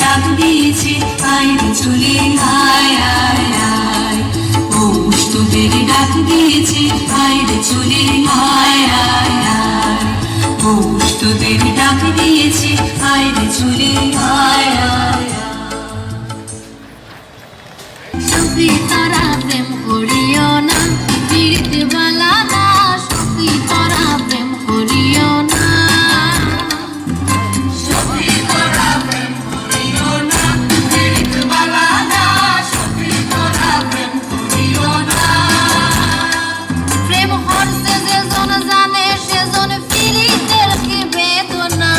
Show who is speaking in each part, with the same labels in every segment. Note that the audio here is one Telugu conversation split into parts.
Speaker 1: ডাক দিয়েছে আয় রে চলে আয় আয় আয়। পৌষ তোদের ডাক দিয়েছে আয় রে চলে আয় আয় আয়। পৌষ তোদের ডাক দিয়েছে আয় রে চলে আয় আয়। সখী তারা প্রেম করিও না, পিরিতে বালা না। সখী তারা প্রেম করিও না, সখী তারা প্রেম করিও না, পিরিতে বালা না। সখী তারা প্রেম করিও না। প্রেম হরছে যেজন জানে সেজন পিরিতের কি বেদনা।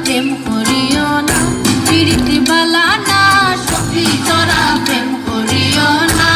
Speaker 1: প্রেম করিও না, পিরিতি বালা না। সখী তোরা প্রেম করিও না।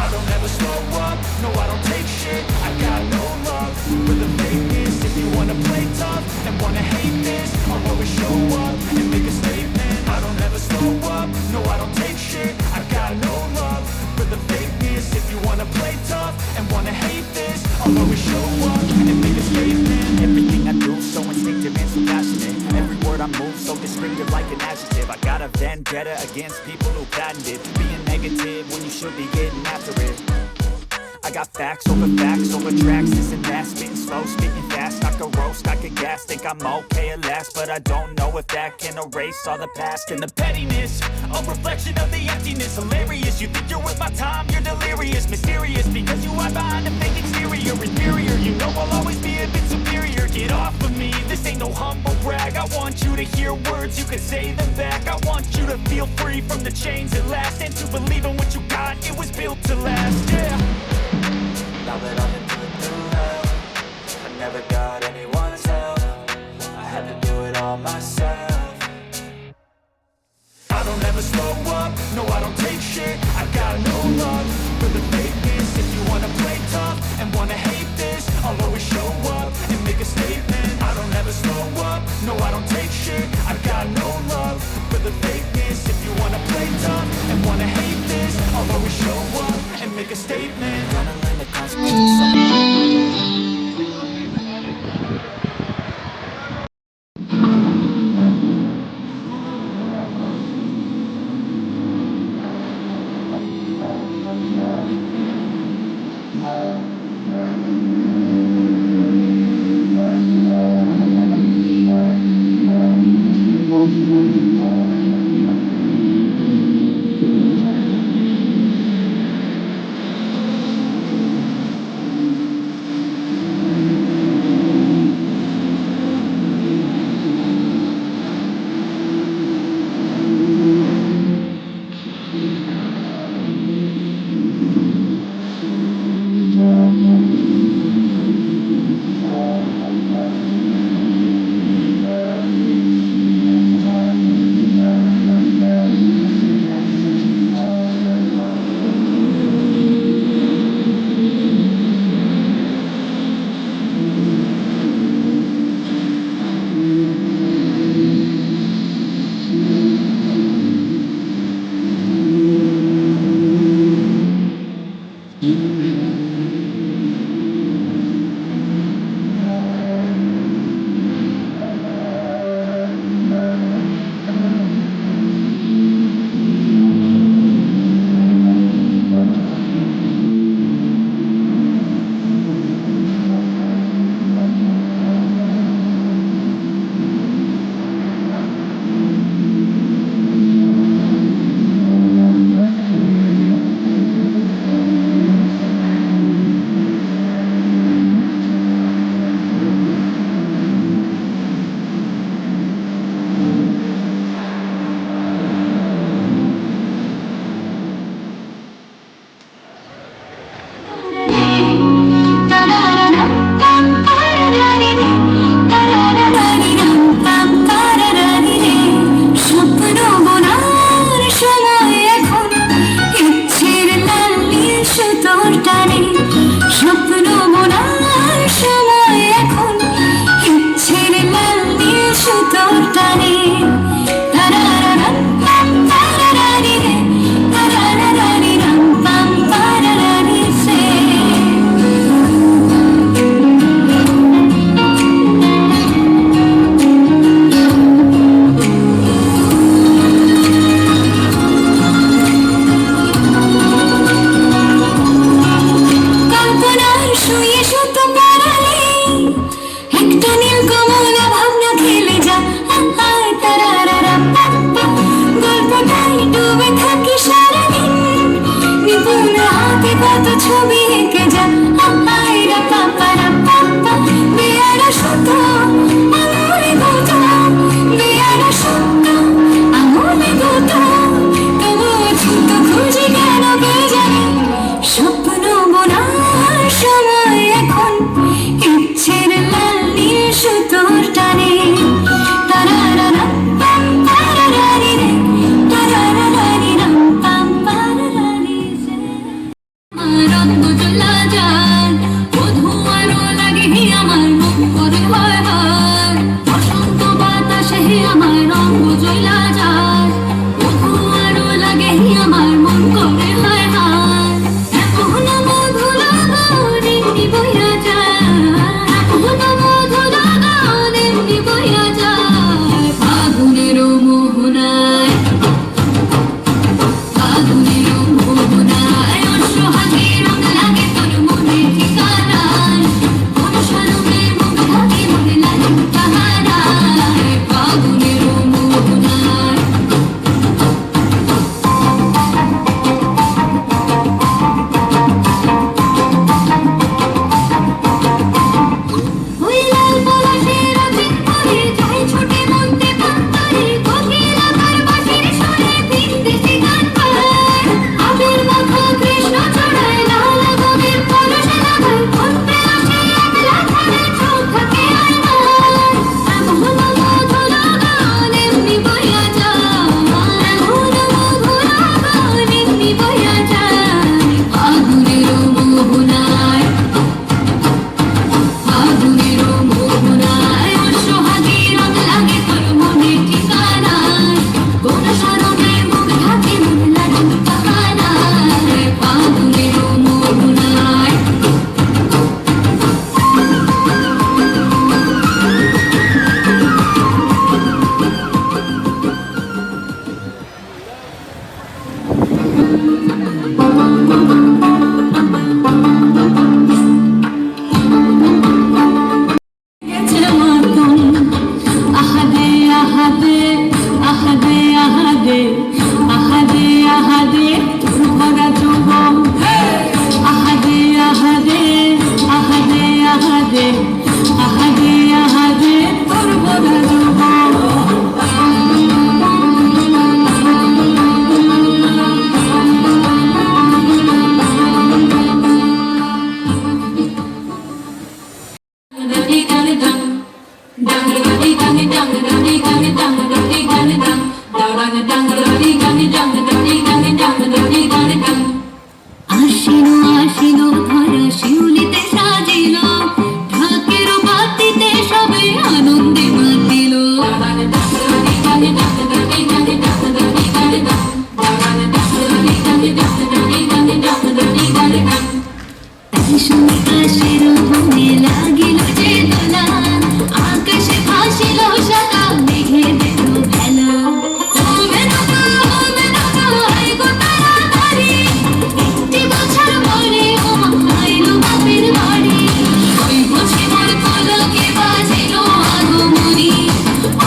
Speaker 2: I don't ever slow up, no I don't take shit. I got no love for the fakeness. If you wanna play tough and wanna hate this, I'll always show up and make a statement. I don't ever slow up, no I don't take shit. I got no love for the fakeness. If you wanna play tough and wanna hate this, I'll always show up and make a statement. Everything I do so instinctive and so passionate. Every word I move so descriptive like an adjective. I got a vendetta against people who patented being negative when you should be getting after it. I got facts over tracks, this and that. Spitting slow, spitting fast, I could roast, I could gas. Think I'm okay at last, but I don't know if that can erase all the past. And the pettiness, a reflection of the emptiness. Hilarious, you think you're worth my time, you're delirious. Mysterious, because you hide behind a fake exterior. Inferior, you know I'll always be a bit superior. Get off of me, this ain't no humble brag. I want you to hear words, you can say them back. I want you to feel free from the chains at last, and to believe in what you got, it was built to last, yeah.
Speaker 3: Now that I've been put through hell, I never got anyone's help. I had to do it all myself.
Speaker 2: I don't ever slow up, no I don't take shit. I got no love for the fakeness. If you wanna play tough and wanna hate this, I'll always show up and make a statement. I don't ever slow up, no I don't take shit. I got no love for the fakeness. If you wanna play tough and wanna hate this, I'll always show up and make a statement.
Speaker 3: Gonna learn the consequences.
Speaker 1: সাদা মেঘে দেখো খেলা ও মেনকা আইগো তাড়াতাড়ি একটি বছর পরে ওমা আইলো বাপের বাড়ি ওই বুঝি মোর পলকে বাজিলো আগমনী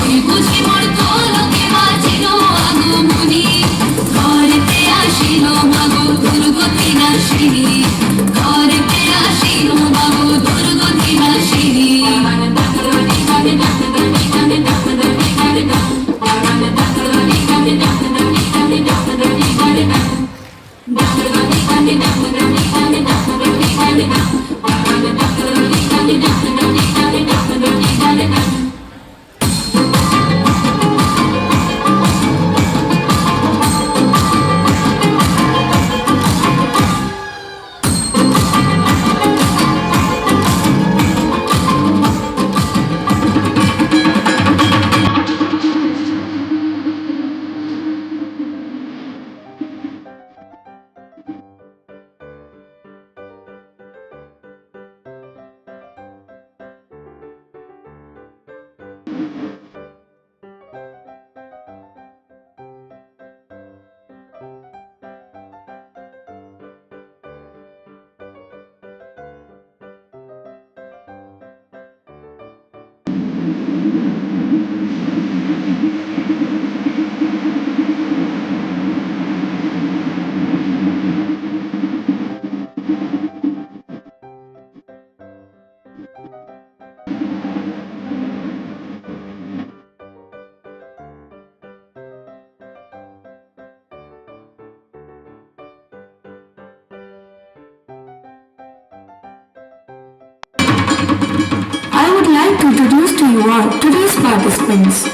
Speaker 1: ওই বুঝি মোর পলকে বাজিলো আগমনী ঘরেতে আসিলো মাগো দুর্গতি নাশিনী ঘরেতে আসিলো মাগো দুর্গতি নাশিনী
Speaker 4: I would like to introduce to you all today's participants.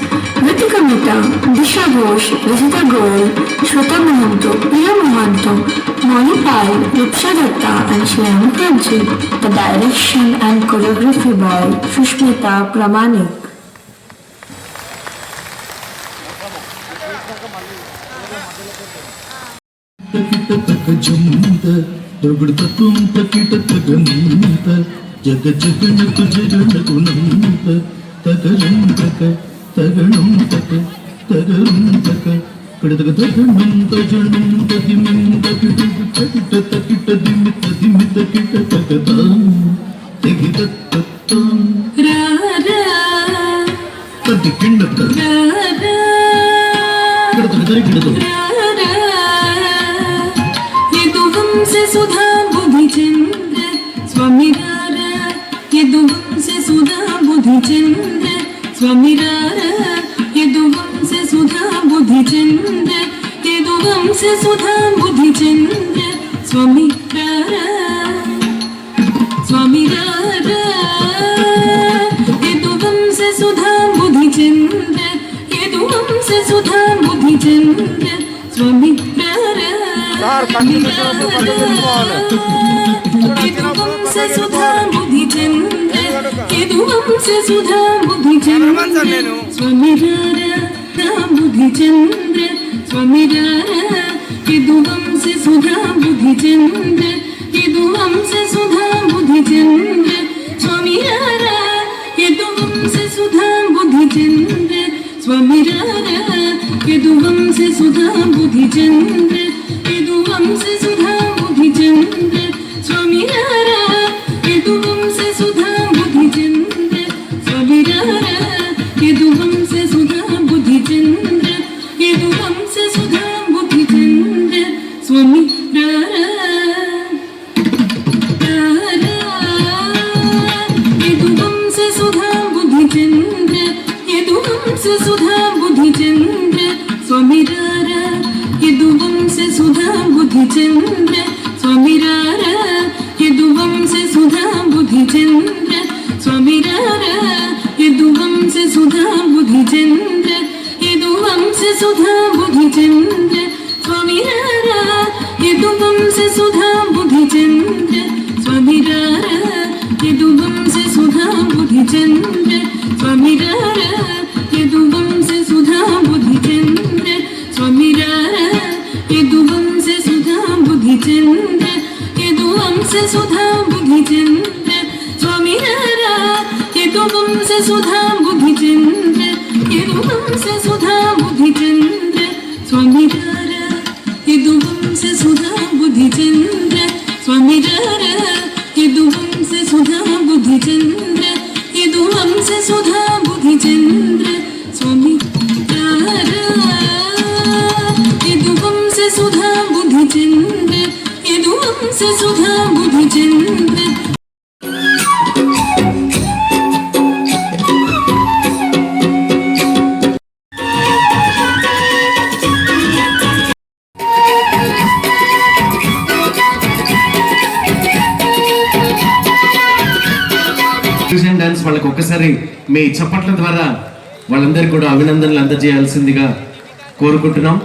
Speaker 4: Ritika Mehta, Disha Ghosh, Rajita Goel, Shweta Mahanto, Priya Mahanto, Moni Pai, Rupsha Datta and Shreya Mukherjee. The direction and choreography by Shushmita Pramanik.
Speaker 5: తక జంత దొగుడు తక్కుం తకిట తగనంత జగ జగనకు జగనకు నంత తగరం తక తగణం తక తగరం తక కడతక తగణం తజణం తదిమిం తకిట తకిట తకిట దిమిత దిమిత కిట తకత తెగిత తత్త
Speaker 1: రారా
Speaker 5: తది కిండత
Speaker 1: రారా
Speaker 5: కడతక తరికిడత
Speaker 1: से सुधा बुद्धि चंद्र स्वामी रारा ये दुवम से सुधा बुद्धि चंद्र स्वामी रारा ये दुवम से सुधा बुद्धि चंद्र ये दुवम से सुधा बुद्धि चंद्र स्वामी रारा स्वामी रारा ये दुवम से सुधा बुद्धि चंद्र ये दुवम से सुधा बुद्धि चंद्र स्वामी रारा से सुधा बुद्धि चंद्र यदुवम से सुधा बुद्धि चंद्र स्वामी रारा बुद्धि चंद्र स्वामी रारा यदुवम से सुधा बुद्धि चंद्र यदुवम से सुधा बुद्धि चंद्र स्वामी रारा यदुवम से सुधा बुद्धि चंद्र स्वामी रारा यदुवम से सुधा बुद्धि चंद्र यदुवम से सुधा बुद्धि चंद्र स्वामी रारा यदुवम से सुधा बुद्धि चंद्र स्वामी रारा यदुवम से सुधा बुद्धि चंद्र यदुवम से सुधा बुद्धि चंद्र स्वामी रारा यदुवम से सुधा बुद्धि चंद्र यदुवम से सुधा बुद्धि चंद्र स्वामी रारा यदुवम से सुधा बुद्धि चंद्र स्वामी रारा यदुवम से सुधा बुद्धि चंद्र स्वामी रारा यदुवम से सुधा बुद्धि चंद्र यदुवम से सुधा बुद्धि चंद्र स्वामी रारा यदुवम से सुधा बुद्धि चंद्र स्वामी रारा यदुवम से सुधा बुद्धि चंद्र स्वामी रारा यदुवम से सुधा बुद्धि चंद्र स्वामी रारा यदुवम से सुधा बुद्धि चंद्र यदुवम से सुधा बुद्धि चंद्र स्वामी रारा यदुवम से सुधा बुद्धि चंद्र ससुधा मधुचंद्र
Speaker 6: ఫ్యూజన్ డాన్స్ వాళ్ళకి ఒక్కసారి మీ చప్పట్ల ద్వారా వాళ్ళందరికీ కూడా అభినందనలు అందజేయాల్సిందిగా కోరుకుంటున్నాం.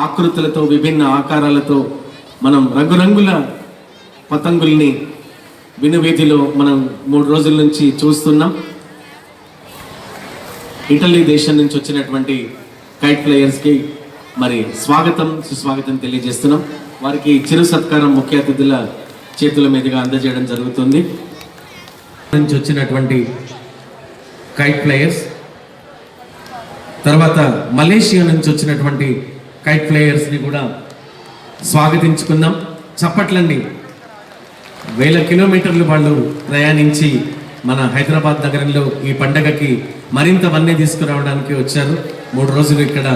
Speaker 6: ఆకృతులతో విభిన్న ఆకారాలతో మనం రంగురంగుల పతంగుల్ని వినువీధిలో మనం 3 రోజుల నుంచి చూస్తున్నాం. ఇటలీ దేశం నుంచి వచ్చినటువంటి కైట్ ప్లేయర్స్కి మరి స్వాగతం సుస్వాగతం తెలియజేస్తున్నాం. వారికి చిరు సత్కారం ముఖ్య అతిథుల చేతుల మీదుగా అందజేయడం జరుగుతుంది. నుంచి వచ్చినటువంటి కైట్ ప్లేయర్స్, తర్వాత మలేషియా నుంచి వచ్చినటువంటి కైట్ ప్లేయర్స్ని కూడా స్వాగతించుకుందాం. చప్పట్లండి. 1000 కిలోమీటర్లు వాళ్ళు ప్రయాణించి మన హైదరాబాద్ నగరంలో ఈ పండగకి మరింత వన్నె తీసుకురావడానికి వచ్చారు. 3 రోజులు ఇక్కడ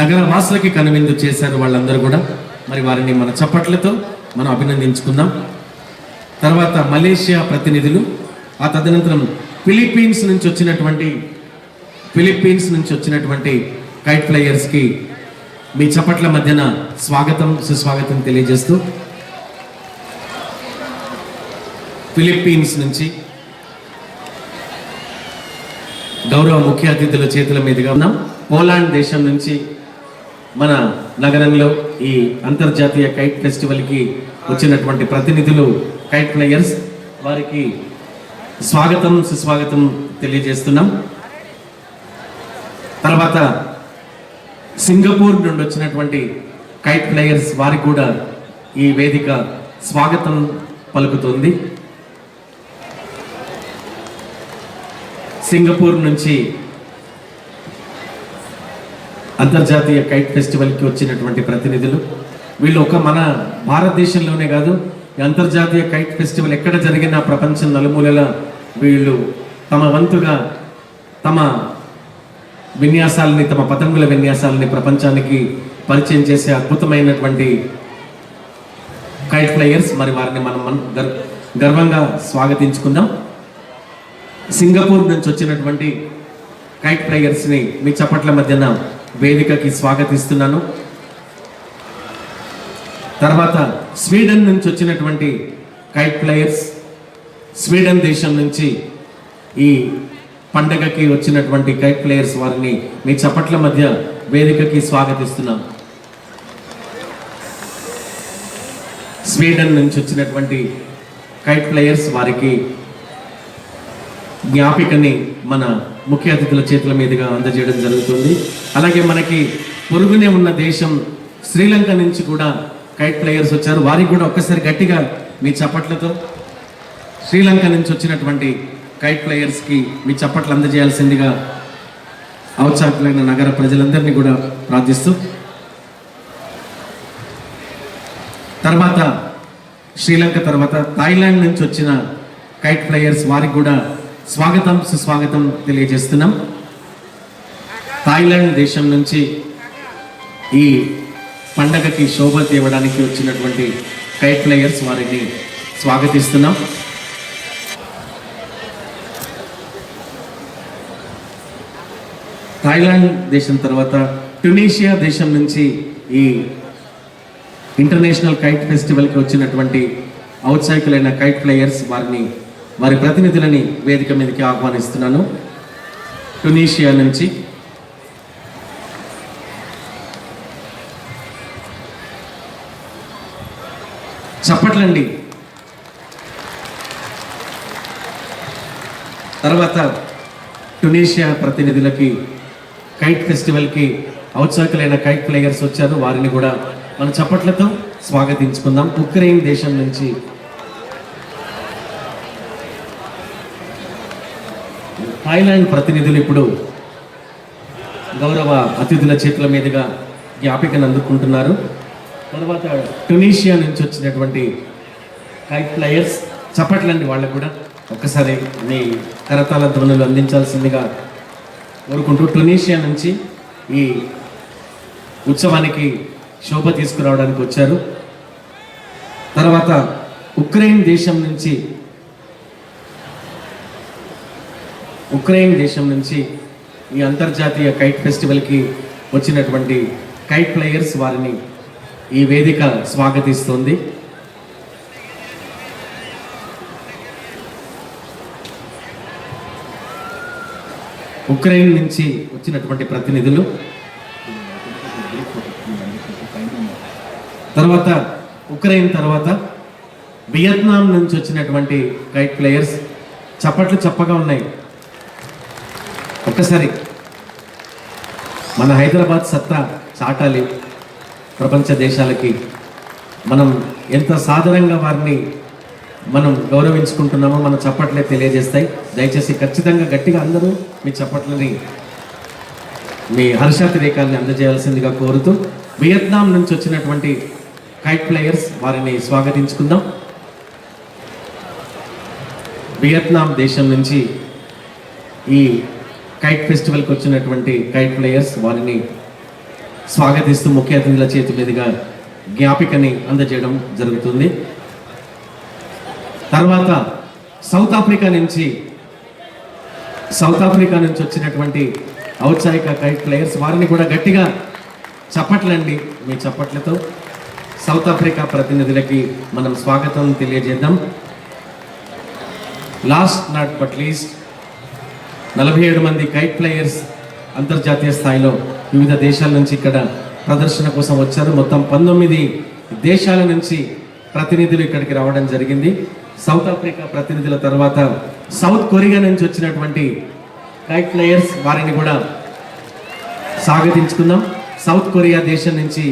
Speaker 6: నగర వాసులకి కనువిందు చేశారు వాళ్ళందరూ కూడా. మరి వారిని మన చప్పట్లతో మనం అభినందించుకుందాం. తర్వాత మలేషియా ప్రతినిధులు, ఆ తదనంతరం ఫిలిప్పీన్స్ నుంచి వచ్చినటువంటి కైట్ ప్లేయర్స్కి మీ చప్పట్ల మధ్యన స్వాగతం సుస్వాగతం తెలియజేస్తూ, ఫిలిప్పీన్స్ నుంచి గౌరవ ముఖ్య అతిథుల చేతుల మీదుగా ఉన్నాం. పోలాండ్ దేశం నుంచి మన నగరంలో ఈ అంతర్జాతీయ కైట్ ఫెస్టివల్కి వచ్చినటువంటి ప్రతినిధులు కైట్ ప్లేయర్స్, వారికి స్వాగతం సుస్వాగతం తెలియజేస్తున్నాం. తర్వాత సింగపూర్ నుండి వచ్చినటువంటి కైట్ ప్లేయర్స్, వారికి కూడా ఈ వేదిక స్వాగతం పలుకుతుంది. సింగపూర్ నుంచి అంతర్జాతీయ కైట్ ఫెస్టివల్కి వచ్చినటువంటి ప్రతినిధులు, వీళ్ళు ఒక మన భారతదేశంలోనే కాదు, అంతర్జాతీయ కైట్ ఫెస్టివల్ ఎక్కడ జరిగినా ప్రపంచం నలుమూలల వీళ్ళు తమ వంతుగా తమ విన్యాసాలని, తమ పతంగుల విన్యాసాలని ప్రపంచానికి పరిచయం చేసే అద్భుతమైనటువంటి కైట్ ప్లేయర్స్. మరి వారిని మనం గర్వంగా స్వాగతించుకుందాం. సింగపూర్ నుంచి వచ్చినటువంటి కైట్ ప్లేయర్స్ని మీ చప్పట్ల మధ్యన వేదికకి స్వాగతిస్తున్నాను. తర్వాత స్వీడన్ నుంచి వచ్చినటువంటి కైట్ ప్లేయర్స్, స్వీడన్ దేశం నుంచి ఈ పండగకి వచ్చినటువంటి కైట్ ప్లేయర్స్, వారిని మీ చప్పట్ల మధ్య వేదికకి స్వాగతిస్తున్నాం. స్వీడన్ నుంచి వచ్చినటువంటి కైట్ ప్లేయర్స్, వారికి జ్ఞాపికని మన ముఖ్య అతిథుల చేతుల మీదుగా అందజేయడం జరుగుతుంది. అలాగే మనకి పొరుగునే ఉన్న దేశం శ్రీలంక నుంచి కూడా కైట్ ప్లేయర్స్ వచ్చారు. వారికి కూడా ఒక్కసారి గట్టిగా మీ చప్పట్లతో శ్రీలంక నుంచి వచ్చినటువంటి కైట్ ప్లేయర్స్కి మీ చప్పట్లు అందజేయాల్సిందిగా ఔత్సాహికులైన నగర ప్రజలందరినీ కూడా ప్రార్థిస్తూ, తర్వాత శ్రీలంక తర్వాత థాయిలాండ్ నుంచి వచ్చిన కైట్ ప్లేయర్స్, వారికి కూడా స్వాగతం సుస్వాగతం తెలియజేస్తున్నాం. థాయిలాండ్ దేశం నుంచి ఈ పండగకి శోభ తేవడానికి వచ్చినటువంటి కైట్ ప్లేయర్స్, వారిని స్వాగతిస్తున్నాం. థాయిలాండ్ దేశం తర్వాత ట్యునీషియా దేశం నుంచి ఈ ఇంటర్నేషనల్ కైట్ ఫెస్టివల్కి వచ్చినటువంటి ఔత్సాహికులైన కైట్ ప్లేయర్స్, వారి ప్రతినిధులని వేదిక మీదకి ఆహ్వానిస్తున్నాను. ట్యునీషియా నుంచి చప్పట్లండి. తర్వాత టునీషియా ప్రతినిధులకి కైట్ ఫెస్టివల్కి ఔత్సాహికులైన కైట్ ప్లేయర్స్ వచ్చారు. వారిని కూడా మన చప్పట్లతో స్వాగతించుకుందాం. ఉక్రెయిన్ దేశం నుంచి థాయిలాండ్ ప్రతినిధులు ఇప్పుడు గౌరవ అతిథుల చేతుల మీదుగా జ్ఞాపికను అందుకుంటున్నారు. తర్వాత టునీషియా నుంచి వచ్చినటువంటి కైట్ ప్లేయర్స్, చప్పట్లండి వాళ్ళకు కూడా ఒక్కసారి మీ కరతాళ ధ్వనులు అందించాల్సిందిగా కోరుకుంటూ టునీషియా నుంచి ఈ ఉత్సవానికి శోభ తీసుకురావడానికి వచ్చారు. తర్వాత ఉక్రెయిన్ దేశం నుంచి ఈ అంతర్జాతీయ కైట్ ఫెస్టివల్కి వచ్చినటువంటి కైట్ ప్లేయర్స్, వారిని ఈ వేదిక స్వాగతిస్తుంది. ఉక్రెయిన్ నుంచి వచ్చినటువంటి ప్రతినిధులు, తర్వాత ఉక్రెయిన్ తర్వాత వియత్నాం నుంచి వచ్చినటువంటి కైట్ ప్లేయర్స్. చప్పట్లు చప్పగా ఉన్నాయి. ఒక్కసారి మన హైదరాబాద్ సత్తా చాటాలి ప్రపంచ దేశాలకి. మనం ఎంత సాధారణంగా వారిని మనం గౌరవించుకుంటున్నామో మన చప్పట్లే తెలియజేస్తాయి. దయచేసి ఖచ్చితంగా గట్టిగా అందరూ మీ చప్పట్లని, మీ హర్షాతిరేకాన్ని అందజేయాల్సిందిగా కోరుతూ వియత్నాం నుంచి వచ్చినటువంటి కైట్ ప్లేయర్స్, వారిని స్వాగతించుకుందాం. వియత్నాం దేశం నుంచి ఈ కైట్ ఫెస్టివల్కి వచ్చినటువంటి కైట్ ప్లేయర్స్, వారిని స్వాగతిస్తూ ముఖ్య అతిథుల చేతి మీదుగా జ్ఞాపికని అందజేయడం జరుగుతుంది. తర్వాత సౌత్ ఆఫ్రికా నుంచి వచ్చినటువంటి ఔత్సాహిక కైట్ ప్లేయర్స్, వారిని కూడా గట్టిగా చప్పట్లండి మీ చప్పట్లతో సౌత్ ఆఫ్రికా ప్రతినిధులకి మనం స్వాగతం తెలియజేద్దాం. లాస్ట్ నాట్ బట్ లీస్ట్ 47 మంది కైట్ ప్లేయర్స్ అంతర్జాతీయ స్థాయిలో వివిధ దేశాల నుంచి ఇక్కడ ప్రదర్శన కోసం వచ్చారు. మొత్తం 19 దేశాల నుంచి ప్రతినిధులు ఇక్కడికి రావడం జరిగింది. సౌత్ ఆఫ్రికా ప్రతినిధుల తర్వాత సౌత్ కొరియా నుంచి వచ్చినటువంటి కైట్ ప్లేయర్స్, వారిని కూడా స్వాగతించుకుందాం. సౌత్ కొరియా దేశం నుంచి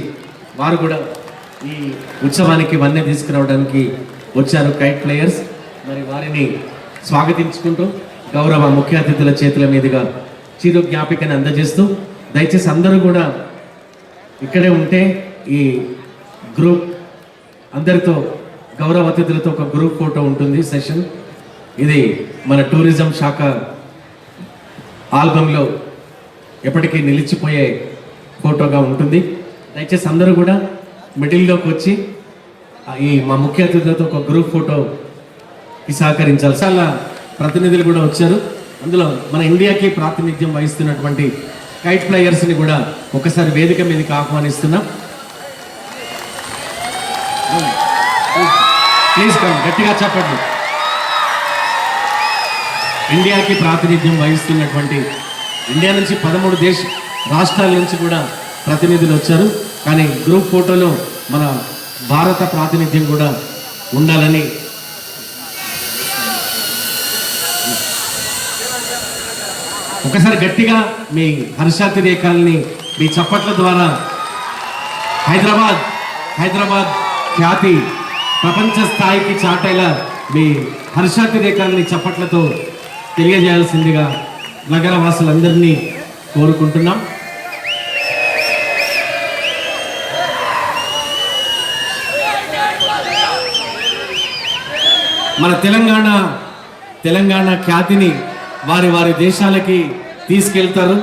Speaker 6: వారు కూడా ఈ ఉత్సవానికి వన్నె తీసుకురావడానికి వచ్చారు కైట్ ప్లేయర్స్. మరి వారిని స్వాగతించుకుంటూ గౌరవ ముఖ్య అతిథుల చేతుల మీదుగా చిరు జ్ఞాపికని అందజేస్తూ, దయచేసి అందరూ కూడా ఇక్కడే ఉంటే ఈ గ్రూప్ అందరితో, గౌరవ అతిథులతో ఒక గ్రూప్ ఫోటో ఉంటుంది సెషన్. ఇది మన టూరిజం శాఖ ఆల్బంలో ఎప్పటికీ నిలిచిపోయే ఫోటోగా ఉంటుంది. దయచేసి అందరూ కూడా మిడిల్లోకి వచ్చి ఈ మా ముఖ్య అతిథులతో ఒక గ్రూప్ ఫోటోకి సహకరించాలి. చాలా ప్రతినిధులు కూడా వచ్చారు. అందులో మన ఇండియాకి ప్రాతినిధ్యం వహిస్తున్నటువంటి కైట్ ప్లేయర్స్ని కూడా ఒకసారి వేదిక మీదకి ఆహ్వానిస్తున్నాం. ప్లీజ్ కమ్, గట్టిగా చెప్పండి. ఇండియాకి ప్రాతినిధ్యం వహిస్తున్నటువంటి, ఇండియా నుంచి 13 రాష్ట్రాల నుంచి కూడా ప్రతినిధులు వచ్చారు. కానీ గ్రూప్ ఫోటోలో మన భారత ప్రాతినిధ్యం కూడా ఉండాలని ఒకసారి గట్టిగా మీ హర్షాతిరేకాల్ని మీ చప్పట్ల ద్వారా హైదరాబాద్ ఖ్యాతి ప్రపంచ స్థాయికి చాటేలా మీ హర్షాతిరేకాల్ని చప్పట్లతో తెలియజేయాల్సిందిగా నగరవాసులందరినీ కోరుకుంటున్నాం. మన తెలంగాణ ఖ్యాతిని వారి దేశాలకి తీసుకెళ్తారు.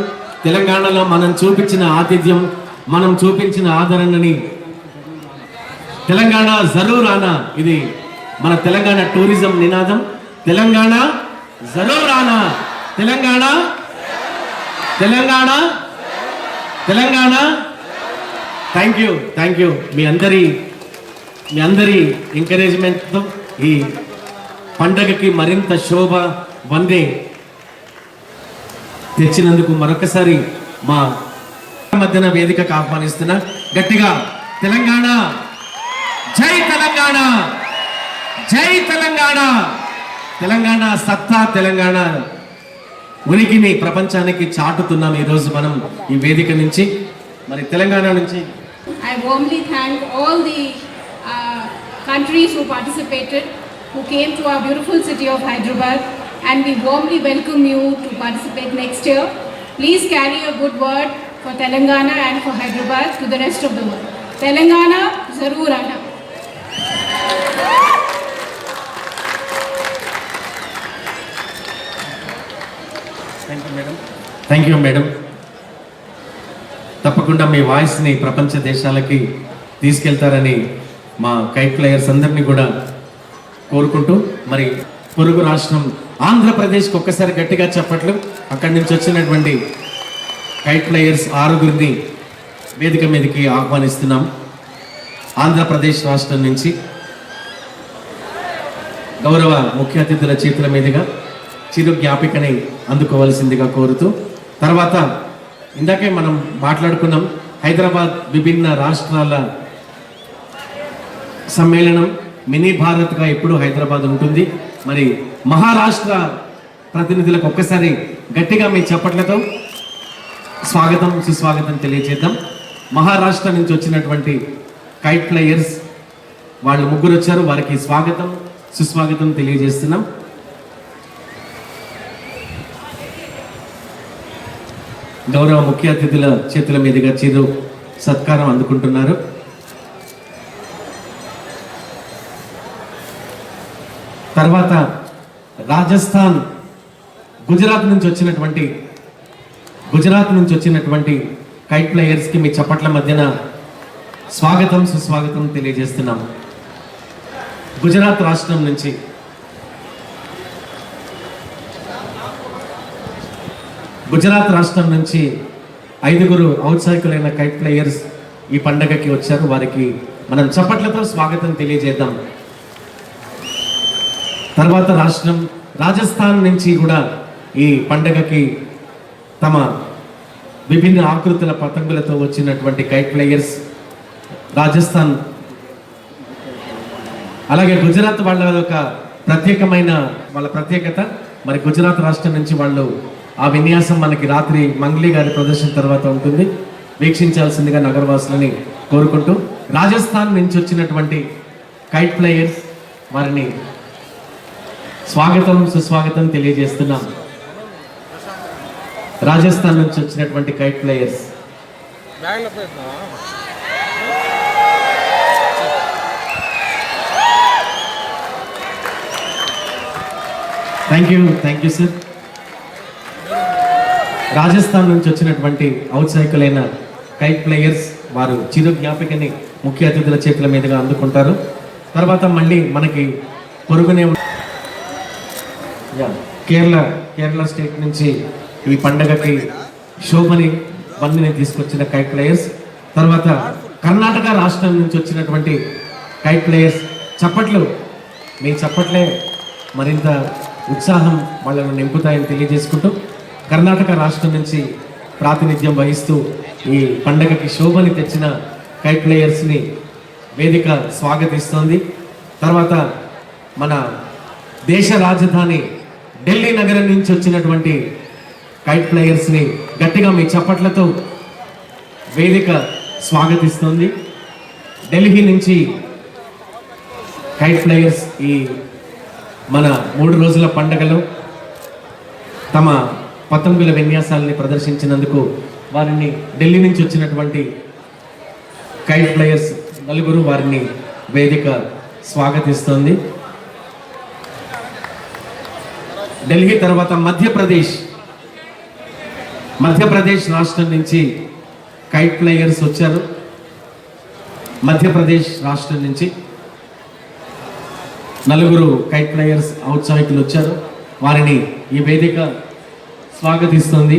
Speaker 6: తెలంగాణలో మనం చూపించిన ఆతిథ్యం, మనం చూపించిన ఆదరణని తెలంగాణ జరూర్ ఆనా, ఇది మన తెలంగాణ టూరిజం నినాదం. తెలంగాణ జరూర్ ఆనా, తెలంగాణ థ్యాంక్ యూ. మీ అందరి ఎంకరేజ్మెంట్తో ఈ పండగకి మరింత శోభ వందే తెచ్చినందుకు మరొకసారి మా మధ్యన వేదికకు ఆహ్వానిస్తున్నా. గట్టిగా తెలంగాణ, జై తెలంగాణ, జై తెలంగాణ, తెలంగాణ సత్తా, తెలంగాణ ఉనికిని ప్రపంచానికి చాటుతున్నాం ఈరోజు మనం ఈ వేదిక నుంచి. మరి తెలంగాణ నుంచి
Speaker 7: I warmly thank all the countries who participated, who came to our beautiful city of Hyderabad, and we warmly welcome you to participate next year. Please carry a good word for Telangana and for Hyderabad to the rest of the world. Telangana, Zaroor Aana.
Speaker 6: Thank you madam. తప్పకుండా మీ వాయిస్ని ప్రపంచ దేశాలకి తీసుకెళ్తారని మా కైట్ ప్లేయర్స్ అందరినీ కూడా కోరుకుంటూ, మరి పొరుగు రాష్ట్రం ఆంధ్రప్రదేశ్కి ఒక్కసారి గట్టిగా చెప్పట్లు. అక్కడి నుంచి వచ్చినటువంటి కైట్ ప్లేయర్స్ 6గురిని వేదిక మీదకి ఆహ్వానిస్తున్నాం. ఆంధ్రప్రదేశ్ రాష్ట్రం నుంచి గౌరవ ముఖ్య అతిథుల చేతుల మీదుగా చిరు జ్ఞాపికని అందుకోవాల్సిందిగా కోరుతూ, తర్వాత ఇందాకే మనం మాట్లాడుకున్నాం హైదరాబాద్ విభిన్న రాష్ట్రాల సమ్మేళనం, మినీ భారత్గా ఎప్పుడు హైదరాబాద్ ఉంటుంది. మరి మహారాష్ట్ర ప్రతినిధులకు ఒక్కసారి గట్టిగా మీ చప్పట్లతో స్వాగతం సుస్వాగతం తెలియజేద్దాం. మహారాష్ట్ర నుంచి వచ్చినటువంటి కైట్ ప్లేయర్స్ వాళ్ళు 3 వచ్చారు. వారికి స్వాగతం సుస్వాగతం తెలియజేస్తున్నాం. గౌరవ ముఖ్య అతిథుల చేతుల మీదుగా చిరు సత్కారం అందుకుంటున్నారు. తర్వాత రాజస్థాన్, గుజరాత్ నుంచి వచ్చినటువంటి కైట్ ప్లేయర్స్కి మీ చప్పట్ల మధ్యన స్వాగతం సుస్వాగతం తెలియజేస్తున్నాం. గుజరాత్ రాష్ట్రం నుంచి గుజరాత్ రాష్ట్రం నుంచి 5గురు ఔత్సాహికులైన కైట్ ప్లేయర్స్ ఈ పండగకి వచ్చారు. వారికి మనం చప్పట్లతో స్వాగతం తెలియజేద్దాం. తర్వాత రాష్ట్రం రాజస్థాన్ నుంచి కూడా ఈ పండగకి తమ విభిన్న ఆకృతుల పతంగులతో వచ్చినటువంటి కైట్ ప్లేయర్స్ రాజస్థాన్. అలాగే గుజరాత్ వాళ్ళ ఒక ప్రత్యేకమైన వాళ్ళ ప్రత్యేకత, మరి గుజరాత్ రాష్ట్రం నుంచి వాళ్ళు ఆ విన్యాసం మనకి రాత్రి మంగ్లీ గారి ప్రదర్శన తర్వాత ఉంటుంది, వీక్షించాల్సిందిగా నగరవాసులని కోరుకుంటూ, రాజస్థాన్ నుంచి వచ్చినటువంటి కైట్ ప్లేయర్స్ వారిని స్వాగతం సుస్వాగతం తెలియజేస్తున్నాం. రాజస్థాన్ నుంచి వచ్చినటువంటి kite players thank you sir. Rajasthan నుంచి వచ్చినటువంటి ఔత్సాహికులైన కైట్ ప్లేయర్స్ వారు చిరు జ్ఞాపికని ముఖ్య అతిథుల చేతుల మీదుగా అందుకుంటారు. తర్వాత మళ్ళీ మనకి పొరుగునే కేరళ స్టేట్ నుంచి ఈ పండగకి శోభని బండిని తీసుకొచ్చిన కైట్ ప్లేయర్స్. తర్వాత కర్ణాటక రాష్ట్రం నుంచి వచ్చినటువంటి కైట్ ప్లేయర్స్. చప్పట్లు, మీ చప్పట్లే మరింత ఉత్సాహం వాళ్ళను నింపుతాయని తెలియజేసుకుంటూ, కర్ణాటక రాష్ట్రం నుంచి ప్రాతినిధ్యం వహిస్తూ ఈ పండగకి శోభని తెచ్చిన కైట్ ప్లేయర్స్ని వేదిక స్వాగతిస్తోంది. తర్వాత మన దేశ రాజధాని ఢిల్లీ నగరం నుంచి వచ్చినటువంటి కైట్ ప్లేయర్స్ని గట్టిగా మీ చప్పట్లతో వేదిక స్వాగతిస్తుంది. ఢిల్లీ నుంచి కైట్ ప్లేయర్స్ ఈ మన 3 రోజుల పండగలో తమ పతంగుల విన్యాసాలని ప్రదర్శించినందుకు వారిని ఢిల్లీ నుంచి వచ్చినటువంటి కైట్ ప్లేయర్స్ 4 వారిని వేదిక స్వాగతిస్తోంది. ఢిల్లీ తర్వాత మధ్యప్రదేశ్ రాష్ట్రం నుంచి కైట్ ప్లేయర్స్ వచ్చారు. మధ్యప్రదేశ్ రాష్ట్రం నుంచి 4 కైట్ ప్లేయర్స్ ఔత్సాహికులు వచ్చారు. వారిని ఈ వేదిక స్వాగతిస్తుంది.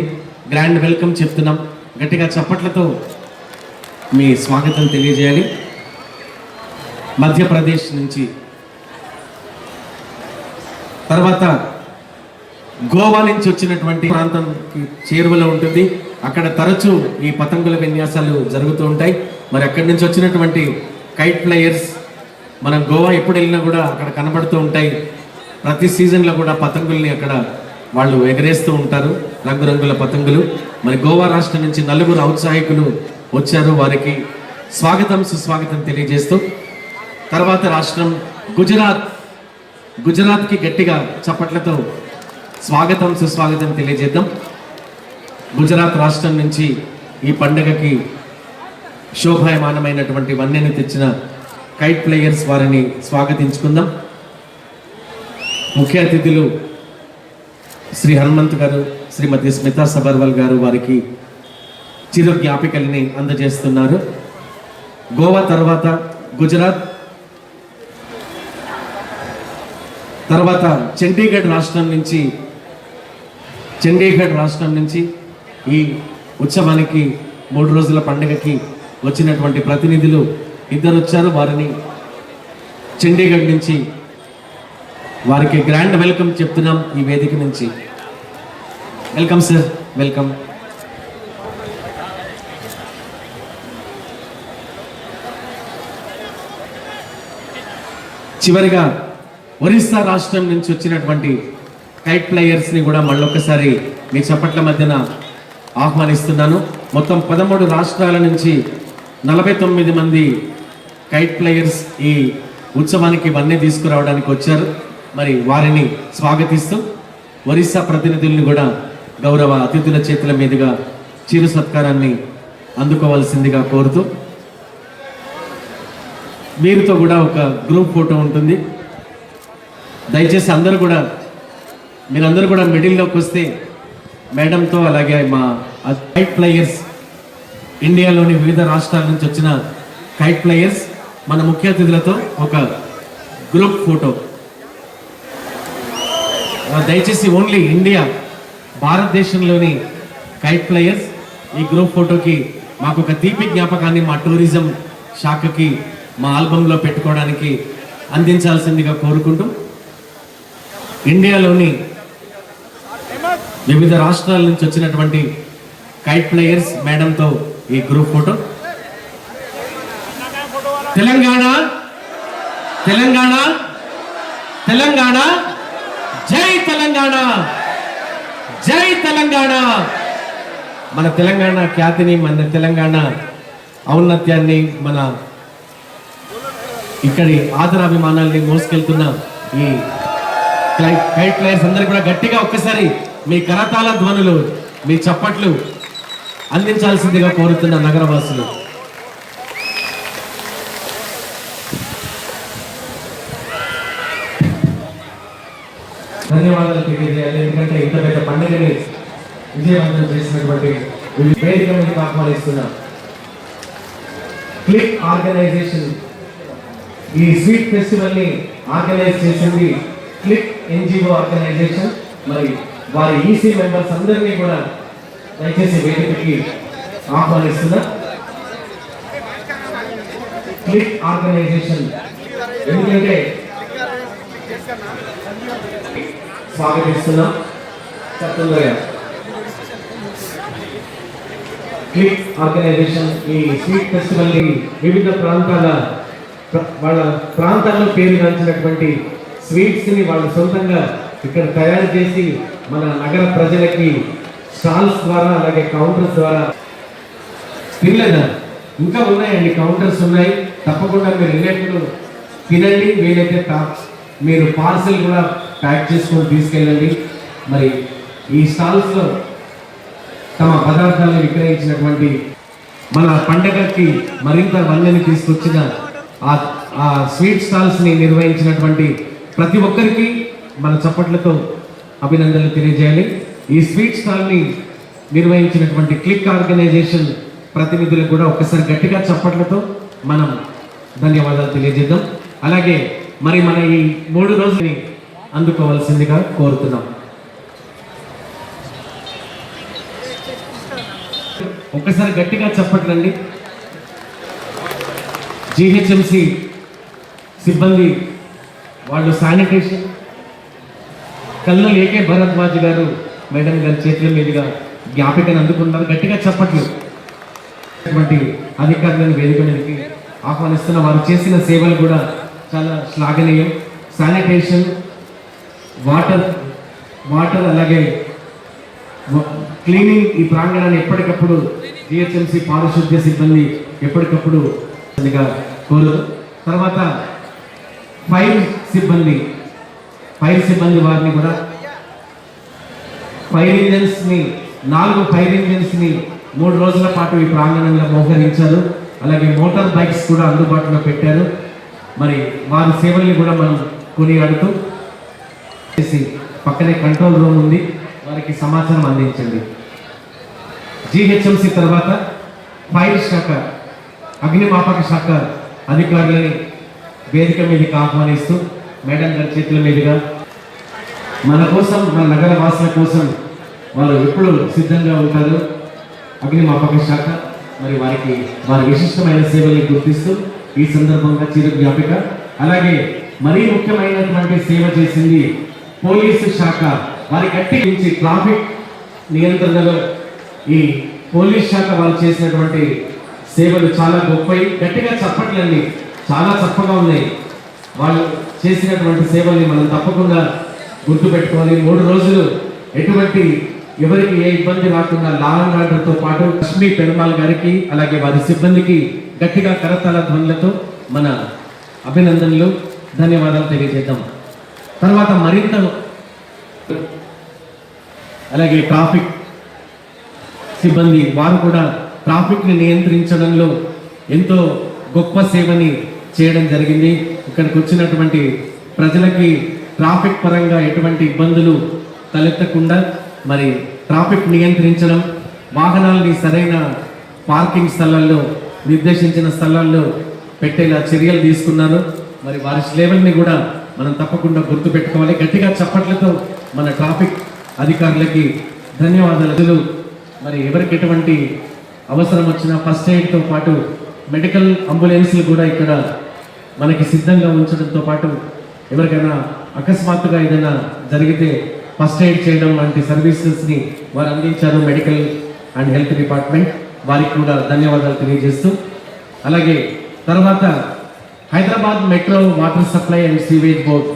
Speaker 6: గ్రాండ్ వెల్కమ్ చెప్తున్నాం. గట్టిగా చప్పట్లతో మీ స్వాగతం తెలియజేయాలి. మధ్యప్రదేశ్ నుంచి తర్వాత గోవా నుంచి వచ్చినటువంటి ప్రాంతంకి చేరువలో ఉంటుంది. అక్కడ తరచూ ఈ పతంగుల విన్యాసాలు జరుగుతూ ఉంటాయి. మరి అక్కడి నుంచి వచ్చినటువంటి కైట్ ప్లేయర్స్ మనం గోవా ఎప్పుడు వెళ్ళినా కూడా అక్కడ కనబడుతూ ఉంటాయి. ప్రతి సీజన్లో కూడా పతంగుల్ని అక్కడ వాళ్ళు ఎగరేస్తూ ఉంటారు రంగురంగుల పతంగులు. మరి గోవా రాష్ట్రం నుంచి 4 ఔత్సాహికులు వచ్చారు, వారికి స్వాగతం సుస్వాగతం తెలియజేస్తూ తర్వాత రాష్ట్రం గుజరాత్కి గట్టిగా చప్పట్లతో స్వాగతం సుస్వాగతం తెలియజేద్దాం. గుజరాత్ రాష్ట్రం నుంచి ఈ పండుగకి శోభాయమానమైనటువంటి వన్నెని తెచ్చిన కైట్ ప్లేయర్స్ వారిని స్వాగతించుకుందాం. ముఖ్య అతిథులు శ్రీ హనుమంత్ గారు, శ్రీమతి స్మితా సబర్వాల్ గారు వారికి చిరు జ్ఞాపికల్ని అందజేస్తున్నారు. గోవా తర్వాత గుజరాత్, తర్వాత చండీగఢ్ రాష్ట్రం నుంచి ఈ ఉత్సవానికి 3 రోజుల పండుగకి వచ్చినటువంటి ప్రతినిధులు 2 వచ్చారు. వారిని చండీగఢ్ నుంచి వారికి గ్రాండ్ వెల్కమ్ చెప్తున్నాం ఈ వేదిక నుంచి. Welcome sir, welcome. చివరిగా ఒరిస్సా రాష్ట్రం నుంచి వచ్చినటువంటి కైట్ ప్లేయర్స్ని కూడా మళ్ళొక్కసారి మీ చప్పట్ల మధ్యన ఆహ్వానిస్తున్నాను. మొత్తం 13 రాష్ట్రాల నుంచి 49 మంది కైట్ ప్లేయర్స్ ఈ ఉత్సవానికి వన్నె తీసుకురావడానికి వచ్చారు. మరి వారిని స్వాగతిస్తూ ఒరిస్సా ప్రతినిధుల్ని కూడా గౌరవ అతిథుల చేతుల మీదుగా చిరు సత్కారాన్ని అందుకోవాల్సిందిగా కోరుతూ వీరితో కూడా ఒక గ్రూప్ ఫోటో ఉంటుంది. దయచేసి మీరందరూ కూడా మిడిల్లోకి వస్తే మేడంతో, అలాగే మా కైట్ ప్లేయర్స్, ఇండియాలోని వివిధ రాష్ట్రాల నుంచి వచ్చిన కైట్ ప్లేయర్స్ మన ముఖ్య అతిథులతో ఒక గ్రూప్ ఫోటో. దయచేసి ఓన్లీ ఇండియా, భారతదేశంలోని కైట్ ప్లేయర్స్ ఈ గ్రూప్ ఫోటోకి మాకు ఒక తీపి జ్ఞాపకాన్ని మా టూరిజం శాఖకి మా ఆల్బంలో పెట్టుకోవడానికి అందించాల్సిందిగా కోరుకుంటూ ఇండియాలోని వివిధ రాష్ట్రాల నుంచి వచ్చినటువంటి కైట్ ప్లేయర్స్ మేడంతో ఈ గ్రూప్ ఫోటో. తెలంగాణ తెలంగాణ తెలంగాణ, జై తెలంగాణ, జై తెలంగాణ. మన తెలంగాణ ఖ్యాతిని, మన తెలంగాణ ఔన్నత్యాన్ని, మన ఇక్కడి ఆదరాభిమానాల్ని మోసుకెళ్తున్న ఈ కైట్ ప్లేయర్స్ అందరికీ కూడా గట్టిగా ఒక్కసారి మీ కరతాళ ధ్వనులు, మీ చప్పట్లు అందించాల్సిందిగా కోరుతున్న నగరవాసులు. ధన్యవాదాలు తెలియజేయాలి. ఎందుకంటే ఇంత పెద్ద పండుగని విజయవంతం చేసినటువంటి వేదిక మీదకి ఆహ్వానిస్తున్నా క్లిక్ ఆర్గనైజేషన్. ఈ స్వీట్ ఫెస్టివల్ ని ఆర్గనైజ్ చేసింది క్లిక్ ఎన్జిఓ ఆర్గనైజేషన్. మరి వారి ఈసీ మెంబర్స్ అందరినీ కూడా దయచేసి వేదికకి ఆహ్వానిస్తున్నా. క్లిక్ ఆర్గనైజేషన్ ఎందుకంటే స్వాగతిస్తున్నా. క్లిక్ ఆర్గనైజేషన్ ఈ స్వీట్ ఫెస్టివల్ ని వివిధ వాళ్ళ ప్రాంతాల్లో పేరుగాంచినటువంటి స్వీట్స్ ని వాళ్ళు సొంతంగా ఇక్కడ తయారు చేసి మన నగర ప్రజలకి స్టాల్స్ ద్వారా, అలాగే కౌంటర్స్ ద్వారా. తినలేదా? ఇంకా ఉన్నాయండి, కౌంటర్స్ ఉన్నాయి. తప్పకుండా మీరు రిలేటివ్ తినండి. వీలైతే మీరు పార్సల్ కూడా ప్యాక్ చేసుకొని తీసుకెళ్ళండి. మరి ఈ స్టాల్స్లో తమ పదార్థాలను విక్రయించినటువంటి, మన పండగకి మరింత వన్నెని తీసుకొచ్చిన ఆ స్వీట్ స్టాల్స్ని నిర్వహించినటువంటి ప్రతి ఒక్కరికి మన చప్పట్లతో అభినందనలు తెలియజేయాలి. ఈ స్వీట్ స్టాల్ని నిర్వహించినటువంటి క్లిక్ ఆర్గనైజేషన్ ప్రతినిధులకు కూడా ఒక్కసారి గట్టిగా చప్పట్లతో మనం ధన్యవాదాలు తెలియజేద్దాం. అలాగే మరి మన ఈ 3 రోజులని అందుకోవాల్సిందిగా కోరుతున్నాం. ఒక్కసారి గట్టిగా చప్పట్లండి. జిహెచ్ఎంసి సిబ్బంది వాళ్ళు శానిటేషన్, కల్నల్ ఏకే భరద్వాజ్ గారు మేడం గారి చేతుల మీదుగా జ్ఞాపికను అందుకున్నారు. గట్టిగా చప్పట్లు. అధికారులను వేదిక మీదకి ఆహ్వానిస్తున్న వారు చేసిన సేవలు కూడా చాలా శ్లాఘనీయం. శానిటేషన్, వాటర్ వాటర్ అలాగే క్లీనింగ్ ఈ ప్రాంగణాన్ని ఎప్పటికప్పుడు జిహెచ్ఎంసీ పారిశుద్ధ్య సిబ్బంది ఎప్పటికప్పుడు కోరు. తర్వాత ఫైర్ సిబ్బంది వారిని కూడా ఫైర్ ఇంజన్స్ని 4 ఫైర్ ఇంజన్స్ని 3 రోజుల పాటు ఈ ప్రాంగణంలో మోహరించారు. అలాగే మోటార్ బైక్స్ కూడా అందుబాటులో పెట్టారు. మరి వారి సేవల్ని కూడా మనం కొనియాడుతూ పక్కనే కంట్రోల్ రూమ్ ఉంది, వారికి సమాచారం అందించండి. జిహెచ్ఎంసీ తర్వాత ఫైర్ శాఖ అగ్నిమాపక శాఖ అధికారులని వేదిక మీదకి ఆహ్వానిస్తూ మేడం గారి చేతుల మీదుగా మన కోసం, మన నగర వాసుల కోసం వారు ఎప్పుడు సిద్ధంగా ఉంటారు. అగ్నిమాపక శాఖ మరి వారి విశిష్టమైన సేవల్ని గుర్తిస్తూ ఈ సందర్భంగా చిరు జ్ఞాపిక. అలాగే మరీ ముఖ్యమైనటువంటి సేవ చేసింది పోలీసు శాఖ. వారి గట్టి నుంచి ట్రాఫిక్ నియంత్రణలో ఈ పోలీస్ శాఖ వాళ్ళు చేసినటువంటి సేవలు చాలా గొప్పవి. గట్టిగా చప్పట్లండి, చాలా చప్పగా ఉన్నాయి. వాళ్ళు చేసినటువంటి సేవల్ని మనం తప్పకుండా గుర్తుపెట్టుకోవాలి. 3 రోజులు ఎటువంటి ఎవరికి ఏ ఇబ్బంది రాకుండా లా అండ్ ఆర్డర్తో పాటు లక్ష్మీ పెరుమాల్ గారికి అలాగే వారి సిబ్బందికి గట్టిగా కరతాళ ధ్వనులతో మన అభినందనలు, ధన్యవాదాలు తెలియజేద్దాం. తర్వాత మరింత అలాగే ట్రాఫిక్ సిబ్బంది వారు కూడా ట్రాఫిక్ని నియంత్రించడంలో ఎంతో గొప్ప సేవని చేయడం జరిగింది. ఇక్కడికి వచ్చినటువంటి ప్రజలకి ట్రాఫిక్ పరంగా ఎటువంటి ఇబ్బందులు తలెత్తకుండా మరి ట్రాఫిక్ నియంత్రించడం, వాహనాలని సరైన పార్కింగ్ స్థలాల్లో, నిర్దేశించిన స్థలాల్లో పెట్టేలా చర్యలు తీసుకున్నారు. మరి వారి సేవల్ని కూడా మనం తప్పకుండా గుర్తుపెట్టుకోవాలి. గట్టిగా చప్పట్లతో మన ట్రాఫిక్ అధికారులకి ధన్యవాదాలు. మరి ఎవరికి ఎటువంటి అవసరం వచ్చినా ఫస్ట్ ఎయిడ్తో పాటు మెడికల్ అంబులెన్స్లు కూడా ఇక్కడ మనకి సిద్ధంగా ఉంచడంతో పాటు ఎవరికైనా అకస్మాత్తుగా ఏదైనా జరిగితే ఫస్ట్ ఎయిడ్ చేయడం వంటి సర్వీసెస్ని వారు అందించారు. మెడికల్ అండ్ హెల్త్ డిపార్ట్మెంట్ వారికి కూడా ధన్యవాదాలు తెలియజేస్తూ, అలాగే తర్వాత Hyderabad metro water supply and sewage board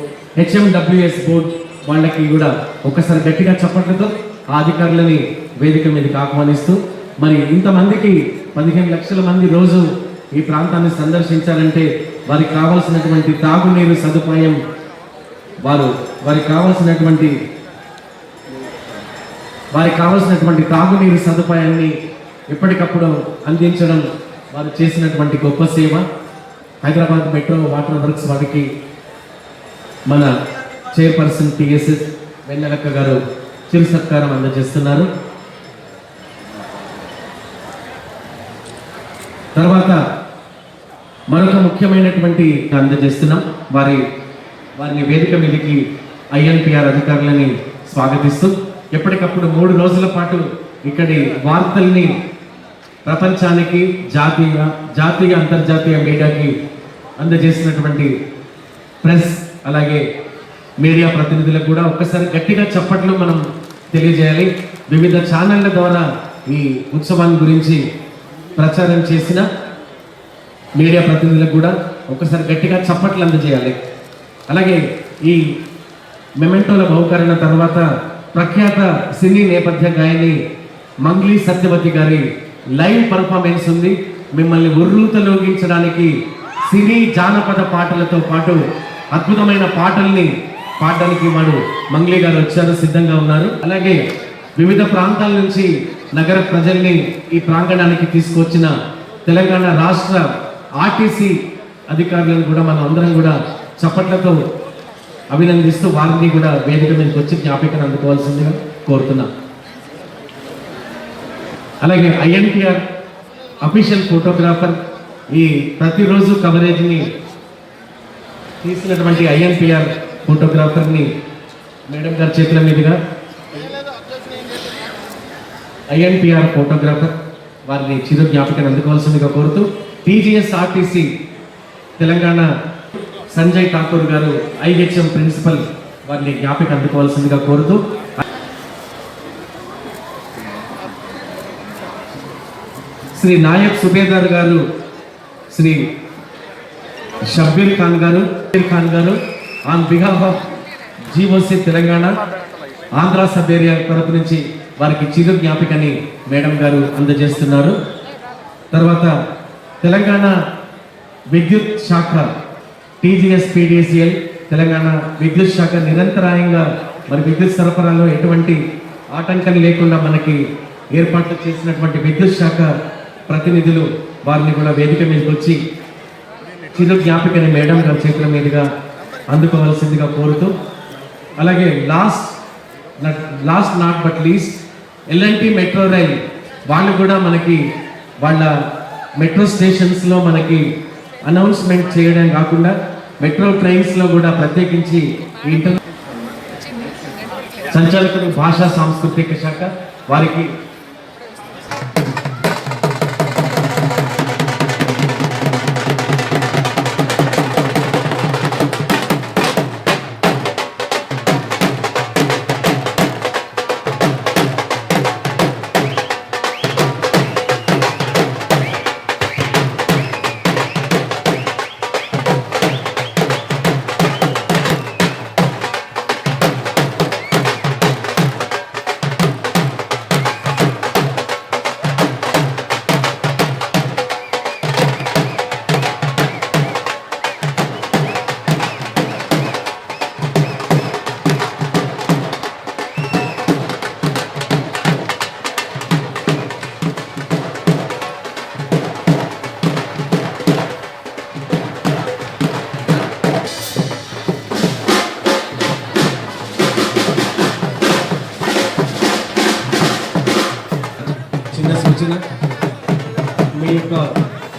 Speaker 6: HMWS board వాళ్ళకి కూడా ఒకసారి గట్టిగా చప్పట్లతో ఆ అధికారులని వేదిక మీదకి ఆహ్వానిస్తూ, మరి ఇంతమందికి 15 లక్షల మంది రోజు ఈ ప్రాంతాన్ని సందర్శించాలంటే వారికి కావాల్సినటువంటి తాగునీరు సదుపాయం వారికి కావాల్సినటువంటి తాగునీరు సదుపాయాన్ని ఎప్పటికప్పుడు అందించడం వారు చేసినటువంటి గొప్ప సేవ. హైదరాబాద్ మెట్రో వాటర్ వర్క్స్ వారికి మన చైర్పర్సన్ TSS వెన్నెలక్క గారు చిరు సత్కారం అందజేస్తున్నారు. తర్వాత మరొక ముఖ్యమైనటువంటి అందజేస్తున్నాం. వారిని వేదిక మీదకి INPR అధికారులని స్వాగతిస్తూ ఎప్పటికప్పుడు 3 రోజుల పాటు ఇక్కడి వార్తల్ని ప్రపంచానికి, జాతీయ అంతర్జాతీయ మీడియాకి అందజేసినటువంటి ప్రెస్ అలాగే మీడియా ప్రతినిధులకు కూడా ఒక్కసారి గట్టిగా చప్పట్లు మనం తెలియజేయాలి. వివిధ ఛానళ్ళ ద్వారా ఈ ఉత్సవాన్ని గురించి ప్రచారం చేసిన మీడియా ప్రతినిధులకు కూడా ఒకసారి గట్టిగా చప్పట్లు అందజేయాలి. అలాగే ఈ మెమెంటోల బహుకరణ తర్వాత ప్రఖ్యాత సినీ నేపథ్య గాయని మంగ్లీ సత్యవతి గారి లైవ్ పర్ఫార్మెన్స్ ఉంది. మిమ్మల్ని ఉర్రూతలోగించడానికి సినీ జానపద పాటలతో పాటు అద్భుతమైన పాటల్ని పాడడానికి మంగ్లీ గారు వచ్చారు, సిద్ధంగా ఉన్నారు. అలాగే వివిధ ప్రాంతాల నుంచి నగర ప్రజల్ని ఈ ప్రాంగణానికి తీసుకొచ్చిన తెలంగాణ రాష్ట్ర RTC అధికారులను కూడా మనం అందరం కూడా చప్పట్లతో అభినందిస్తూ వారిని కూడా వేదిక మీదకి వచ్చి జ్ఞాపికను అందుకోవాల్సిందిగా కోరుతున్నాం. అలాగే INPR అఫీషియల్ ఫోటోగ్రాఫర్ ఈ ప్రతిరోజు కవరేజ్ని తీసినటువంటి INPR ఫోటోగ్రాఫర్ని మేడం గారి చేతుల మీదుగా INPR ఫోటోగ్రాఫర్ వారిని చిరు జ్ఞాపికను అందుకోవాల్సిందిగా కోరుతూ TGS RTC తెలంగాణ సంజయ్ ఠాకూర్ గారు IHM ప్రిన్సిపల్ వారిని జ్ఞాపిక అందుకోవాల్సిందిగా కోరుతూ శ్రీ నాయక్ సుబేదార్ గారు, శ్రీ షబ్బీర్ ఖాన్ గారు on behalf of GOC Telangana Andhra sub area తరపు నుంచి వారికి చిరు జ్ఞాపికని మేడం గారు అందజేస్తున్నారు. తర్వాత తెలంగాణ విద్యుత్ శాఖ టీజీఎస్ పీడీసీఎల్ తెలంగాణ విద్యుత్ శాఖ నిరంతరాయంగా మరి విద్యుత్ సరఫరాలో ఎటువంటి ఆటంకం లేకుండా మనకి ఏర్పాట్లు చేసినటువంటి విద్యుత్ శాఖ ప్రతినిధులు వారిని కూడా వేదిక మీదకి వచ్చి చిరు జ్ఞాపికని మేడం గారి చేతుల మీదుగా అందుకోవాల్సిందిగా కోరుతూ, అలాగే last not but least L N T metro rail వాళ్ళు కూడా మనకి వాళ్ళ మెట్రో స్టేషన్స్లో మనకి అనౌన్స్మెంట్ చేయడం కాకుండా మెట్రో ట్రైన్స్లో కూడా ప్రత్యేకించి సంచాలకుడు భాషా సాంస్కృతిక శాఖ వారికి చిన్న సూచన, మీ యొక్క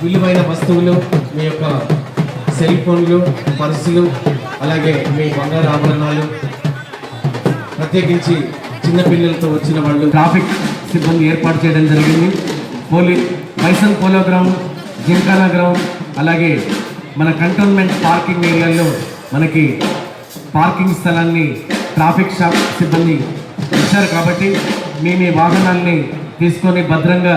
Speaker 6: విలువైన వస్తువులు, మీ యొక్క సెల్ ఫోన్లు, పర్సులు, అలాగే మీ బంగారు ఆభరణాలు, ప్రత్యేకించి చిన్నపిల్లలతో వచ్చిన వాళ్ళు ట్రాఫిక్ సిబ్బంది ఏర్పాటు చేయడం జరిగింది. Bison polo ground, gymkhana ground, అలాగే మన కంటోన్మెంట్ పార్కింగ్ ఏరియాల్లో మనకి పార్కింగ్ స్థలాన్ని ట్రాఫిక్ సిబ్బంది ఇచ్చారు. కాబట్టి మీ వాహనాల్ని తీసుకొని భద్రంగా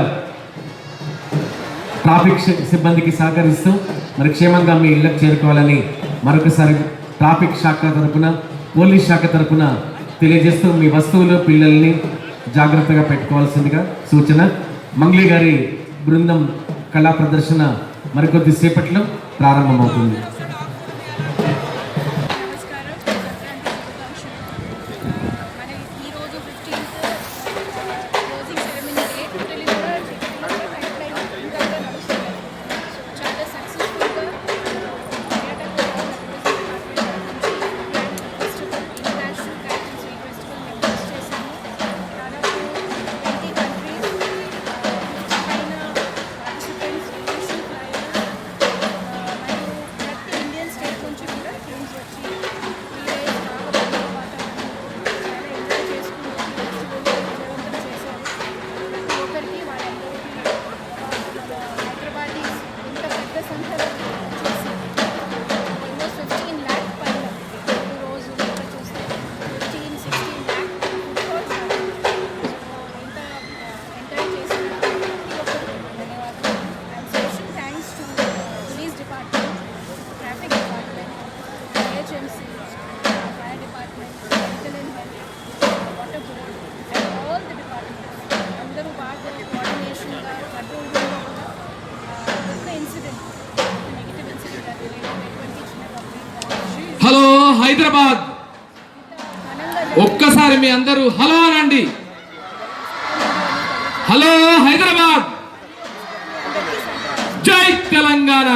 Speaker 6: ట్రాఫిక్ సిబ్బందికి సహకరిస్తూ మరి క్షేమంగా మీ ఇళ్ళకు చేరుకోవాలని మరొకసారి ట్రాఫిక్ శాఖ తరపున, పోలీస్ శాఖ తరపున తెలియజేస్తూ మీ వస్తువులు, పిల్లల్ని జాగ్రత్తగా పెట్టుకోవాల్సిందిగా సూచన. మంగ్లీ గారి బృందం కళా ప్రదర్శన మరికొద్ది సేపట్లో ప్రారంభమవుతుంది.
Speaker 8: హలో హైదరాబాద్, ఒక్కసారి మీ అందరూ హలో అనండి. హలో హైదరాబాద్, జై తెలంగాణ.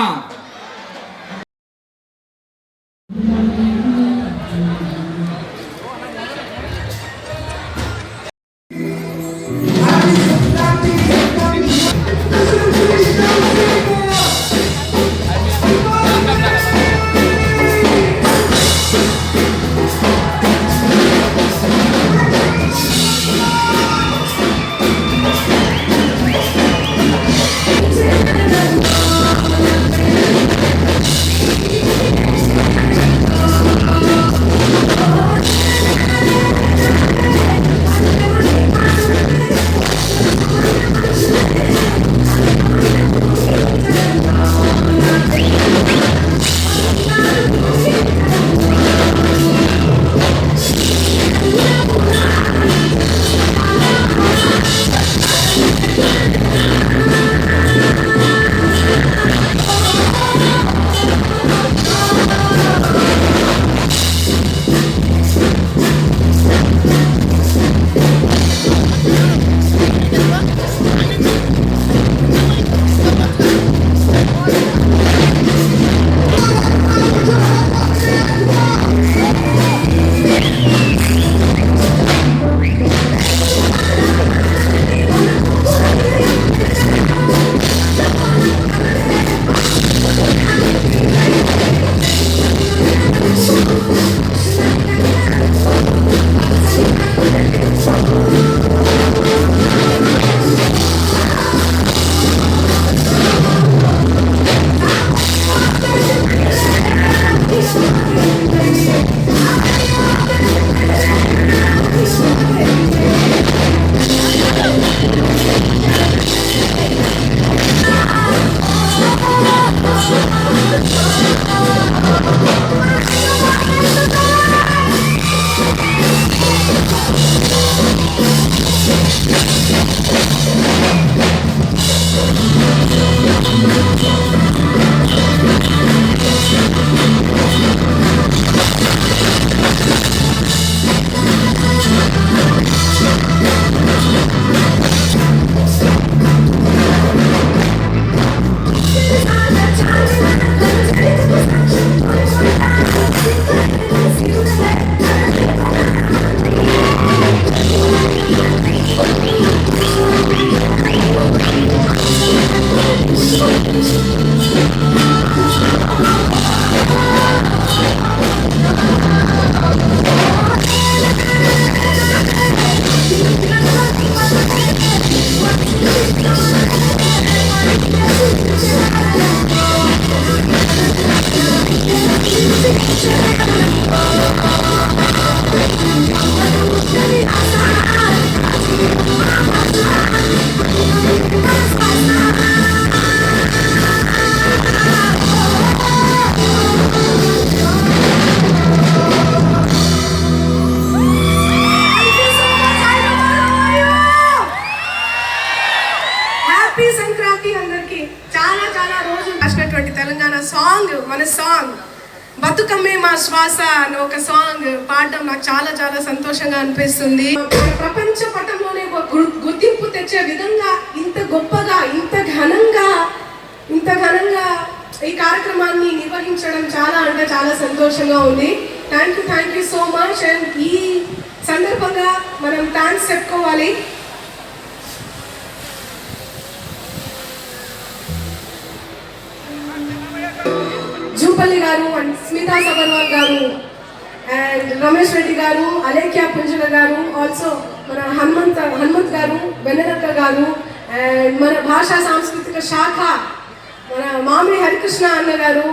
Speaker 9: మన సాంగ్ బతుకమ్మే మా శ్వాస అనే ఒక సాంగ్ పాడడం నాకు చాలా చాలా సంతోషంగా అనిపిస్తుంది. ప్రపంచ పటంలోనే గుర్తింపు తెచ్చే విధంగా ఇంత గొప్పగా ఇంత ఘనంగా ఈ కార్యక్రమాన్ని నిర్వహించడం చాలా అంటే చాలా సంతోషంగా ఉంది. Thank you so much. And ఈ సందర్భంగా మనం థ్యాంక్స్ చెప్పుకోవాలి. జూపల్లి గారు అండ్ స్మితా సబర్వాల్ గారు అండ్ రమేష్ రెడ్డి గారు, అలేఖ్య పుంజల గారు, ఆల్సో మన హనుమంత్ గారు, వెన్నెలక్క గారు అండ్ మన భాషా సాంస్కృతిక శాఖ మన మామిడి హరికృష్ణ అన్న గారు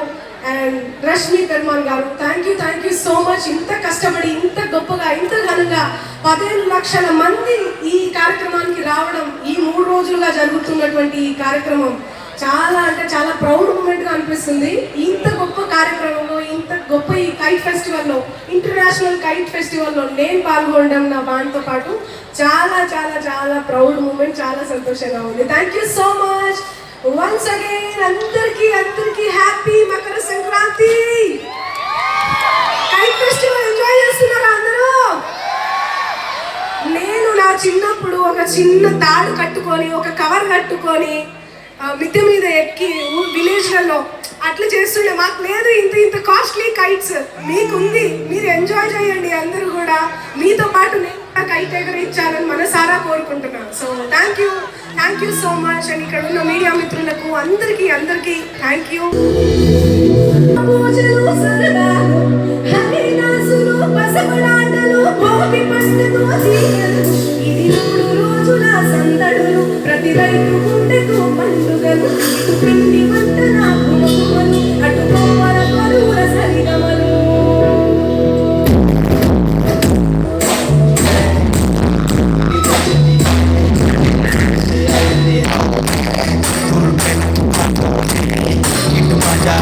Speaker 9: అండ్ రష్మి కర్మాన్ గారు. Thank you so much. ఇంత కష్టపడి ఇంత గొప్పగా ఇంత ఘనంగా 15 లక్షల మంది ఈ కార్యక్రమానికి రావడం, ఈ 3 రోజులుగా జరుగుతున్నటువంటి ఈ కార్యక్రమం చాలా అంటే చాలా ప్రౌడ్ మూమెంట్గా అనిపిస్తుంది. ఇంత గొప్ప కార్యక్రమంలో, ఇంత గొప్ప ఈ కైట్ ఫెస్టివల్లో, ఇంటర్నేషనల్ కైట్ ఫెస్టివల్లో నేను పాల్గొనడం నా బాండ్తో పాటు చాలా చాలా చాలా ప్రౌడ్ మూమెంట్, చాలా సంతోషంగా ఉంది. Thank you so much once again. అందరికీ happy Makar Sankranti. Kite festival enjoy చేస్తున్నారా అందరూ? నేను నా చిన్నప్పుడు ఒక చిన్న తాడు కట్టుకొని, ఒక కవర్ కట్టుకొని మిద్దె మీద ఎక్కి విలేజ్లలో అట్లా చేస్తుండే. మాకు లేదు ఇంత కాస్ట్లీ కైట్స్, మీకుంది, మీరు ఎంజాయ్ చేయండి అందరూ కూడా. మీతో పాటు నేను కైట్ ఎగరించాలని మనసారా కోరుకుంటున్నాను. So thank you so much. And ఇక్కడ ఉన్న మీడియా మిత్రులకు అందరికీ థ్యాంక్ యూ. ప్రతి రైతు గుండెకు పండుగలు, ఇటు పిండి వంట నాకు మగువలు, అటు కొమ్మల కరువుల సరిగమలు.
Speaker 3: ఇటు మజా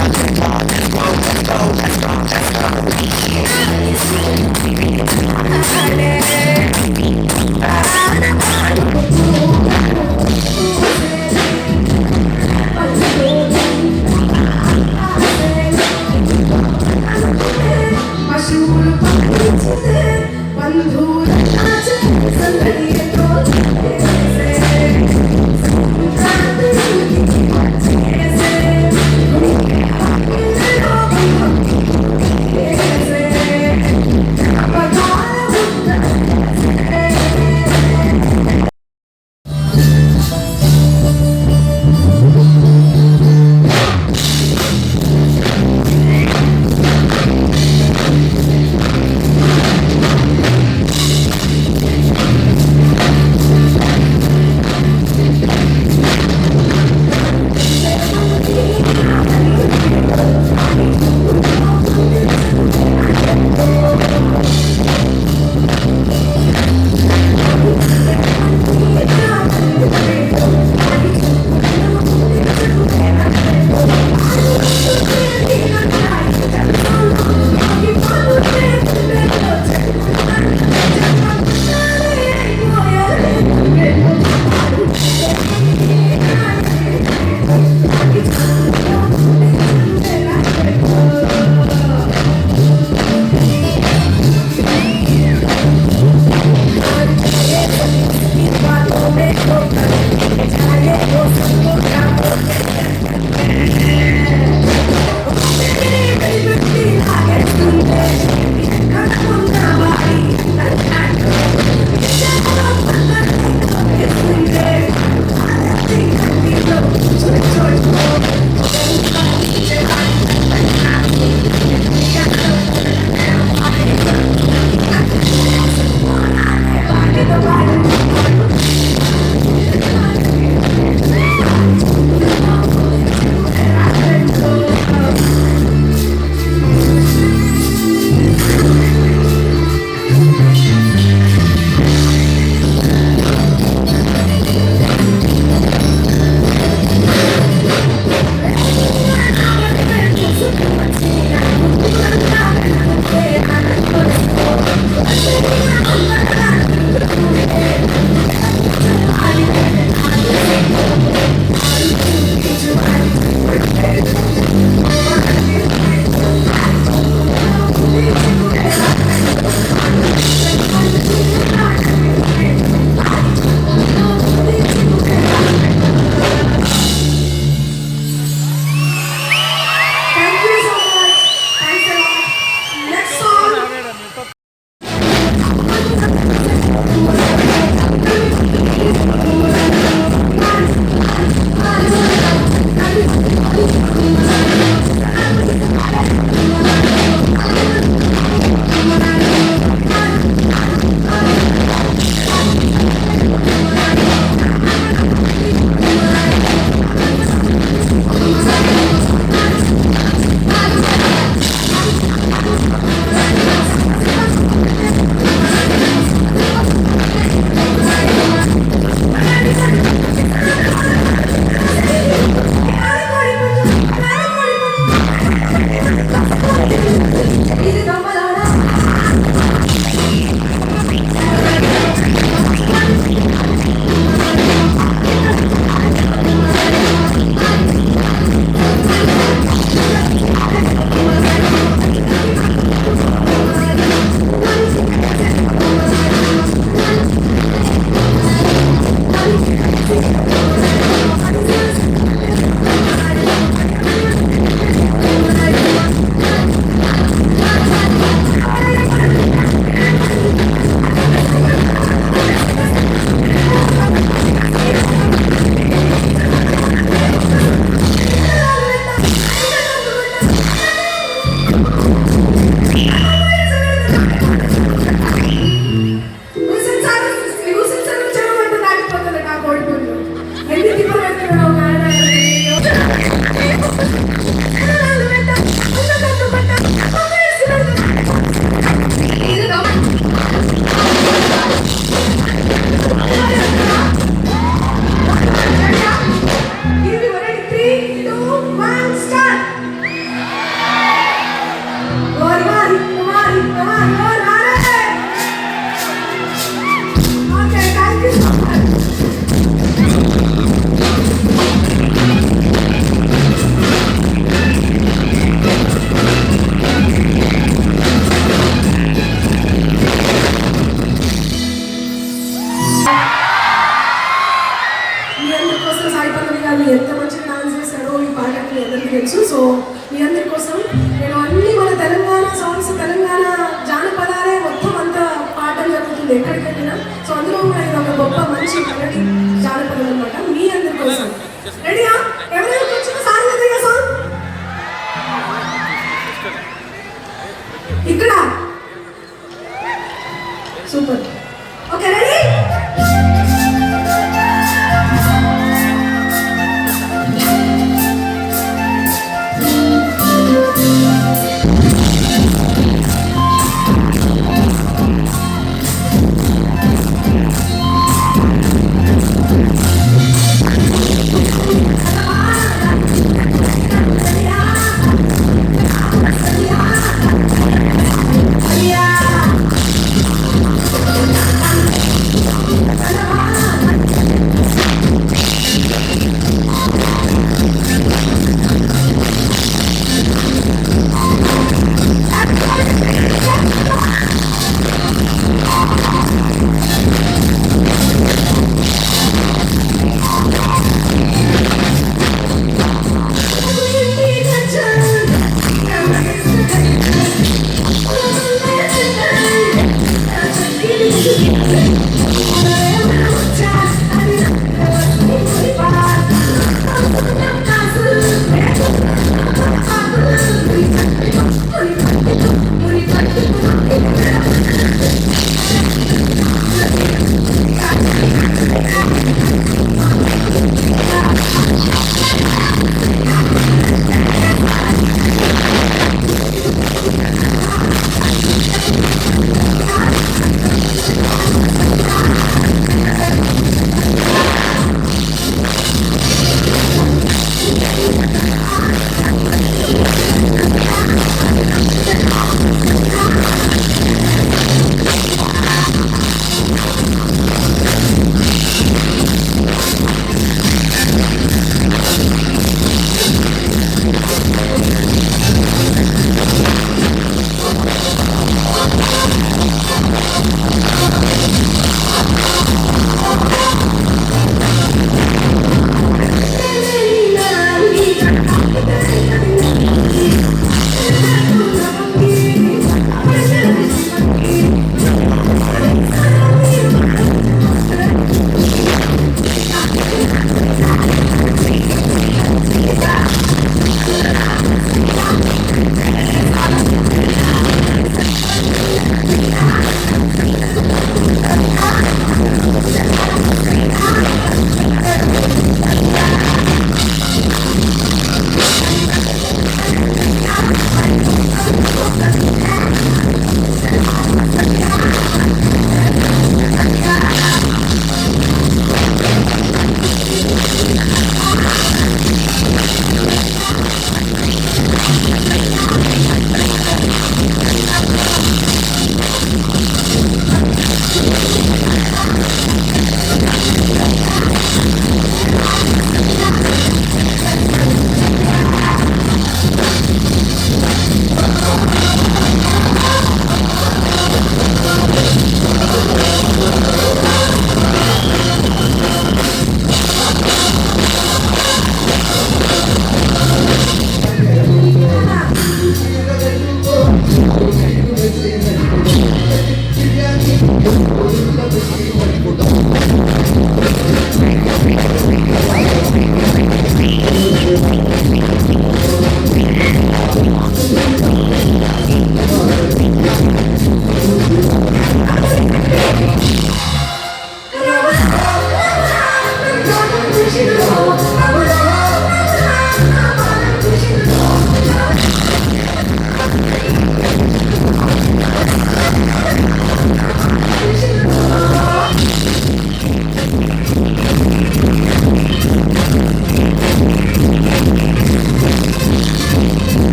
Speaker 1: Hey,